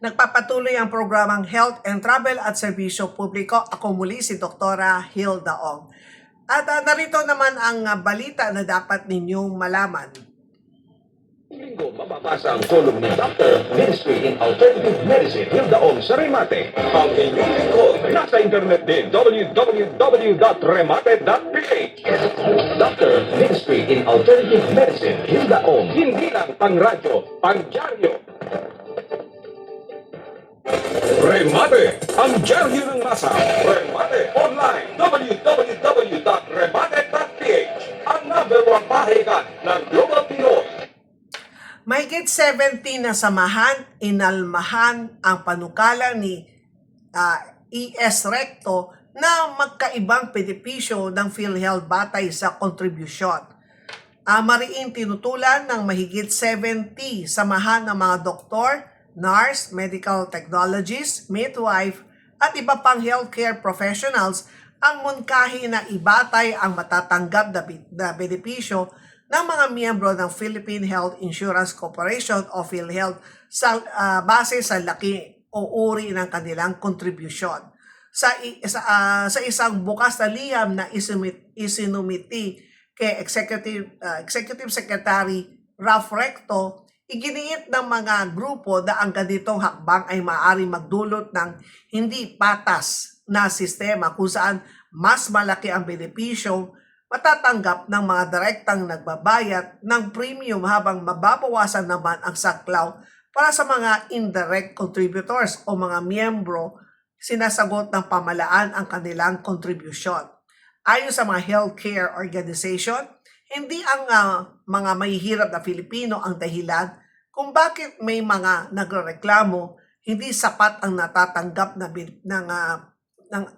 Nagpapatuloy ang programang Health and Travel at Serbisyo Publiko. Ako muli si Dr. Hilda Ong. At narito naman ang balita na dapat ninyong malaman. Linggo, mababasa ang kolumn ni Dr. Ministry in Alternative Medicine, Hilda Ong sa Remate. Ang inyong lingkod, nasa internet din, www.remate.ph. Dr. Ministry in Alternative Medicine, Hilda Ong, hindi lang pang-radyo, pang-dyaryo. Remate, ang dyaryo ng masa. Remate online, www.remate.ph. Ang #1 pahayagan ng Global Pinoy. Mahigit 70 na samahan, inalmahan ang panukala ni E.S. Recto na magkaibang benepisyo ng PhilHealth batay sa kontribusyon. Mariin tinutulan ng mahigit 70 samahan ng mga doktor, nurse, medical technologists, midwife, at iba pang healthcare professionals ang mungkahi na ibatay ang matatanggap na benepisyo ng mga miyembro ng Philippine Health Insurance Corporation o PhilHealth sa base sa laki o uri ng kanilang kontribusyon. Sa isang bukas na liham na isinumiti kay Executive Secretary Ralph Recto, iginiit ng mga grupo na ang ganitong hakbang ay maaari magdulot ng hindi patas na sistema kung saan mas malaki ang benepisyo matatanggap ng mga direktang nagbabayad ng premium habang mababawasan naman ang saklaw para sa mga indirect contributors o mga miyembro sinasagot ng pamahalaan ang kanilang kontribusyon. Ayon sa mga healthcare organization, hindi ang mga mahihirap na Pilipino ang dahilan kung bakit may mga nagrereklamo hindi sapat ang natatanggap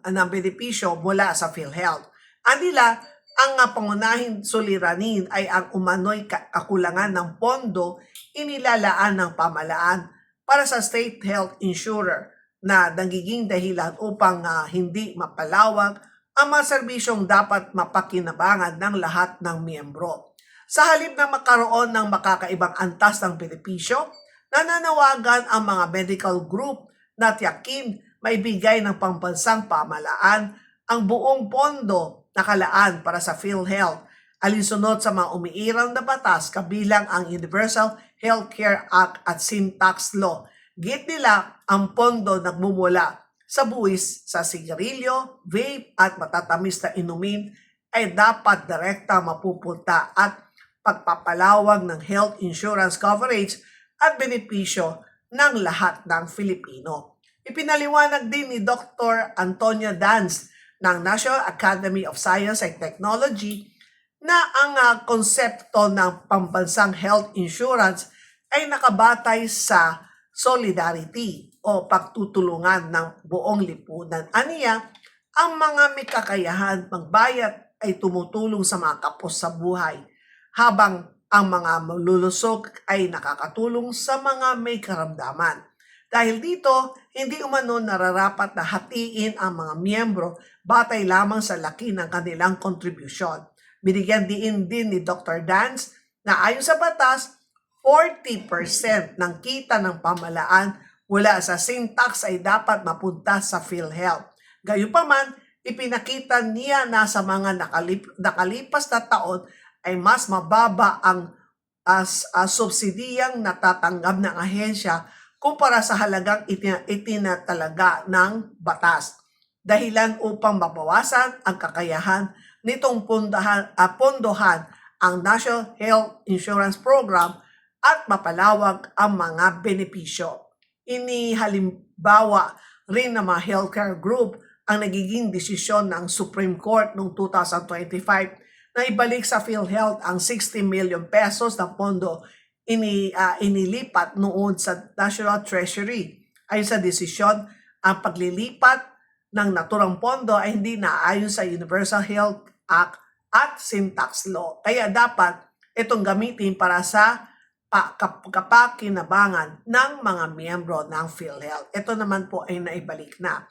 ng benepisyo mula sa PhilHealth. Anila, ang pangunahing suliranin ay ang umano'y kakulangan ng pondo inilalaan ng pamahalaan para sa state health insurer na nagiging dahilan upang hindi mapalawak ang mga serbisyong dapat mapakinabangan ng lahat ng miyembro. Sa halip na magkaroon ng makakaibang antas ng benepisyo, nananawagan ang mga medical group na tiyakin maibigay ng pambansang pamahalaan ang buong pondo nakalaan para sa PhilHealth alinsunod sa mga umiiral na batas kabilang ang Universal Healthcare Act at Sin Tax Law. Git nila ang pondo nagmumula sa buwis sa sigarilyo, vape at matatamis na inumin ay dapat direkta mapupunta at pagpapalawag ng health insurance coverage at benepisyo ng lahat ng Filipino. Ipinaliwanag din ni Dr. Antonio Danz ng National Academy of Science and Technology na ang konsepto ng pambansang health insurance ay nakabatay sa solidarity o pagtutulungan ng buong lipunan. Aniya, ang mga may kakayahan magbayad ay tumutulong sa mga kapos sa buhay, habang ang mga malulusog ay nakakatulong sa mga may karamdaman. Dahil dito, hindi umano nararapat na hatiin ang mga miyembro batay lamang sa laki ng kanilang kontribusyon. Binigyan din ni Dr. Danz na ayon sa batas, 40% ng kita ng pamahalaan mula sa sin tax ay dapat mapunta sa PhilHealth. Gayunpaman, ipinakita niya na sa mga nakalipas na taon ay mas mababa ang subsidiyang natatanggap ng ahensya kumpara sa halagang itinatalaga ng batas. Dahilan upang mabawasan ang kakayahan nitong pondohan ang National Health Insurance Program at mapalawag ang mga benepisyo. Inihalimbawa rin ng mga healthcare group ang nagiging desisyon ng Supreme Court noong 2025 na ibalik sa PhilHealth ang 60 million pesos na pondo inilipat noon sa National Treasury. Ayon sa desisyon, ang paglilipat ng naturang pondo ay hindi naayon sa Universal Health Act at Sin Tax Law. Kaya dapat itong gamitin para sa kapakinabangan ng mga miyembro ng PhilHealth. Ito naman po ay naibalik na.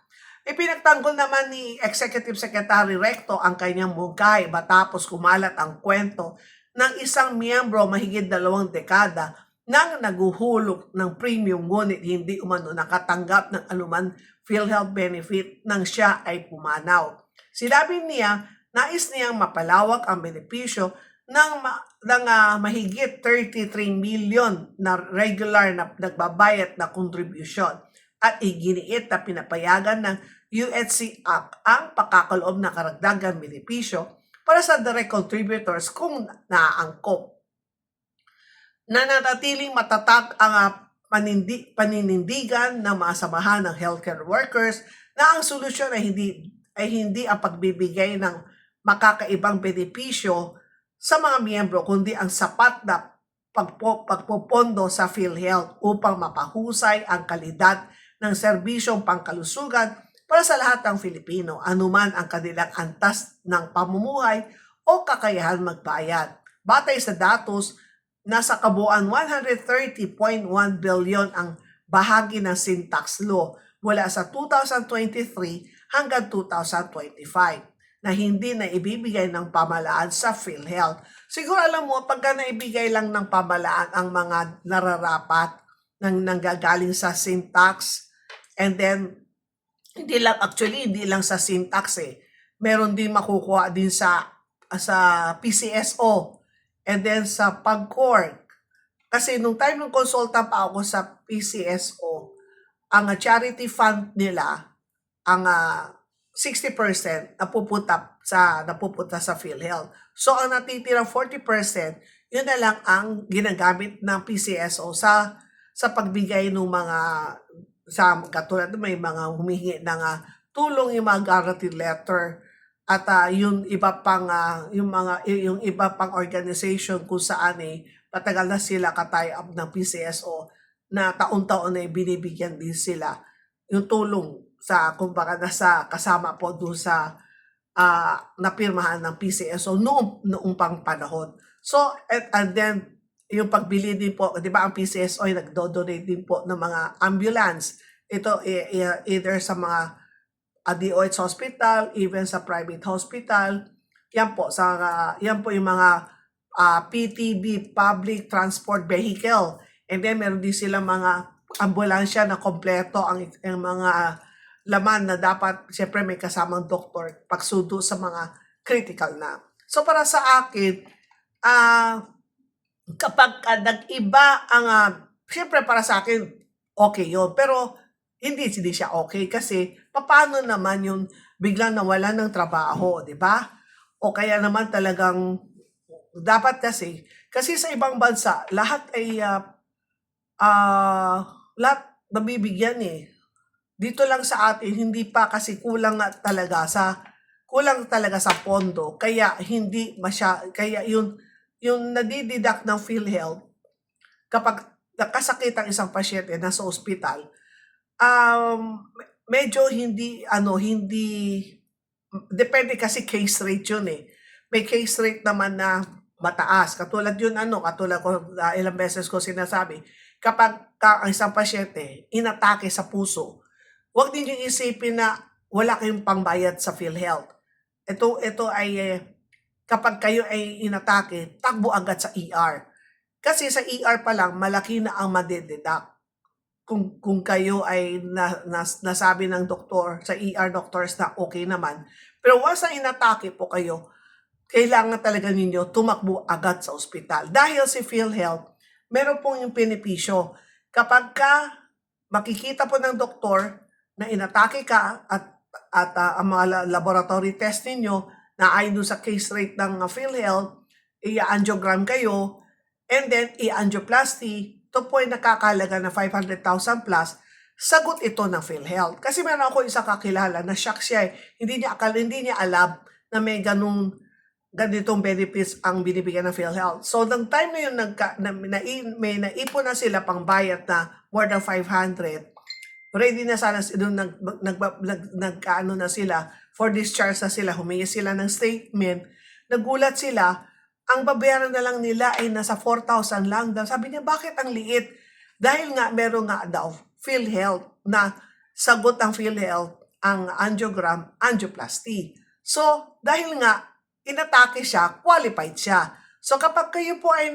Ipinagtanggol naman ni Executive Secretary Recto ang kanyang mungkay matapos kumalat ang kwento ng isang miyembro mahigit 2 dekada nang naguhulog ng premium ngunit hindi umano nakatanggap ng anuman PhilHealth benefit nang siya ay pumanaw. Sinabi niya, nais niyang mapalawak ang benepisyo ng mahigit 33 million na regular na nagbabayad na kontribusyon at iginiit na pinapayagan ng UHC Act ang pagkakaloob ng karagdagang benepisyo para sa direct contributors kung naaangkop. Nananatiling matatag ang paninindigan ng mga samahan ng healthcare workers na ang solusyon ay hindi ang pagbibigay ng makakaibang benepisyo sa mga miyembro kundi ang sapat na pagpopondo sa PhilHealth upang mapahusay ang kalidad ng serbisyong pangkalusugan para sa lahat ng Filipino, anuman ang kanilang antas ng pamumuhay o kakayahan magbayad. Batay sa datos, nasa kabuuan 130.1 billion ang bahagi ng sin tax law mula sa 2023 hanggang 2025 na hindi na ibibigay ng pamahalaan sa PhilHealth. Siguro alam mo, pagka naibigay lang ng pamahalaan ang mga nararapat ng nanggagaling sa sin tax, and then hindi lang sa sin tax meron din makukuha din sa PCSO, and then sa PAGCOR. Kasi nung time ng consultant pa ako sa PCSO, ang charity fund nila, ang 60% napupunta sa PhilHealth. So ang natitirang 40%, yun na lang ang ginagamit ng PCSO sa pagbigay ng mga katulad may mga humihingi ng tulong, yung mga guarantee letter, at yung iba pang yung iba pang organization kung saan patagal na sila ka-tie up ng PCSO na taon-taon na binibigyan din sila yung tulong sa kumbaga nasa kasama po doon sa napirmahan ng PCSO noong pang panahon. So and then yung pagbili din po, 'di ba, ang PCSO ay nagdo-donate din po ng mga ambulance. Ito either sa mga DOH hospital, even sa private hospital. Yan po yung mga PTV, public transport vehicle. And then meron din silang mga ambulansya na kompleto ang mga laman na dapat siyempre may kasamang doktor pagsudo sa mga critical na. So para sa akin, kapag nag-iba ang siyempre para sa akin okay yun, pero hindi siya okay kasi paano naman yung biglang nawalan ng trabaho, di ba? O kaya naman talagang dapat kasi sa ibang bansa lahat ay lahat nabibigyan Dito lang sa atin hindi pa kasi kulang talaga sa pondo, kaya kaya yung nadididak ng PhilHealth kapag nakasakit ang isang pasyente nasa ospital, medyo hindi depende kasi case rate yun May case rate naman na mataas. Katulad yun katulad ko ilang beses ko sinasabi, kapag ang isang pasyente inatake sa puso, huwag din yung isipin na wala kayong pangbayad sa PhilHealth. Ito ay kapag kayo ay inatake, takbo agad sa ER. Kasi sa ER pa lang malaki na ang madededuct. Kung kayo ay nasabi ng doktor, sa ER doctors na okay naman. Pero once na inatake po kayo, kailangan talaga ninyo tumakbo agad sa ospital. Dahil si PhilHealth, meron pong yung benepisyo. Kapag makikita po ng doktor na inatake ka at ang mga laboratory test ninyo na ayon sa case rate ng PhilHealth, i-angiogram kayo, and then i-angioplasty, ito po ay nakakalaga na 500,000 plus, sagot ito ng PhilHealth. Kasi meron ako isang kakilala na shock siya hindi niya alam na may ganitong benefits ang binibigyan ng PhilHealth. So, ng time na yun, may naipon na sila pang bayad na more than 500, ready na sana doon nagkaano na sila, for discharge na sila, humingi sila ng statement, nagulat sila, ang babayaran na lang nila ay nasa 4,000 lang. Sabi niya, bakit ang liit? Dahil nga, meron nga daw PhilHealth na sagot ang PhilHealth ang angiogram, angioplasty. So, dahil nga, inatake siya, qualified siya. So, kapag kayo po ay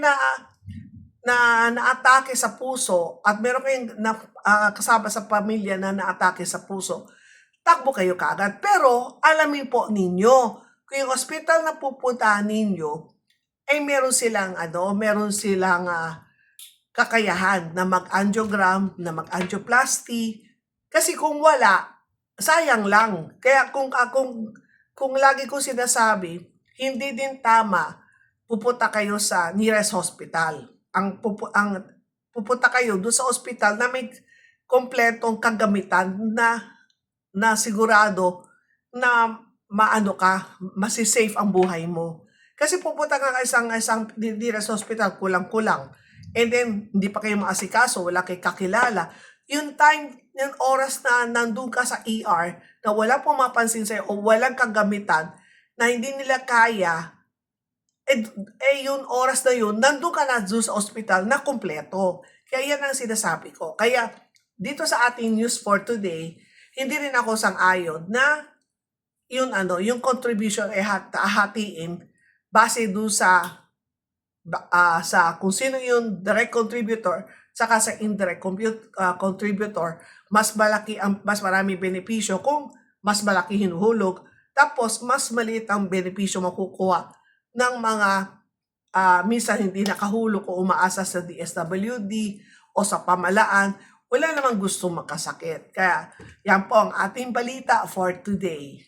na naatake sa puso at meron kayong kasama sa pamilya na naatake sa puso, takbo kayo kaagad. Pero alamin po ninyo, kung yung ospital na pupuntahan ninyo, ay meron silang kakayahan na mag-angiogram, na mag-angioplasty. Kasi kung wala, sayang lang. Kaya kung lagi ko sinasabi, hindi din tama pupunta kayo sa nearest hospital. Ang pupunta kayo doon sa ospital na may kompletong kagamitan na sigurado na maano ka, masisafe ang buhay mo. Kasi pupunta ka isang nearest hospital, kulang-kulang. And then, hindi pa kayo maasikaso, wala kayo kakilala. Yung oras na nandun ka sa ER, na wala pumapansin sa'yo o walang kagamitan, na hindi nila kaya, yung oras na yun, nandun ka na doon sa ospital na kumpleto. Kaya yan ang sinasabi ko. Kaya, dito sa ating news for today, hindi rin ako sang-ayon na yung contribution ay hatiin base doon sa kung sino yung direct contributor saka sa indirect contributor, mas marami benepisyo kung mas malaki hinuhulog, tapos mas maliit ang benepisyo makukuha ng mga minsan hindi nakahulog o umaasa sa DSWD o sa pamalaan. Wala namang gusto makasakit. Kaya yan po ang ating balita for today.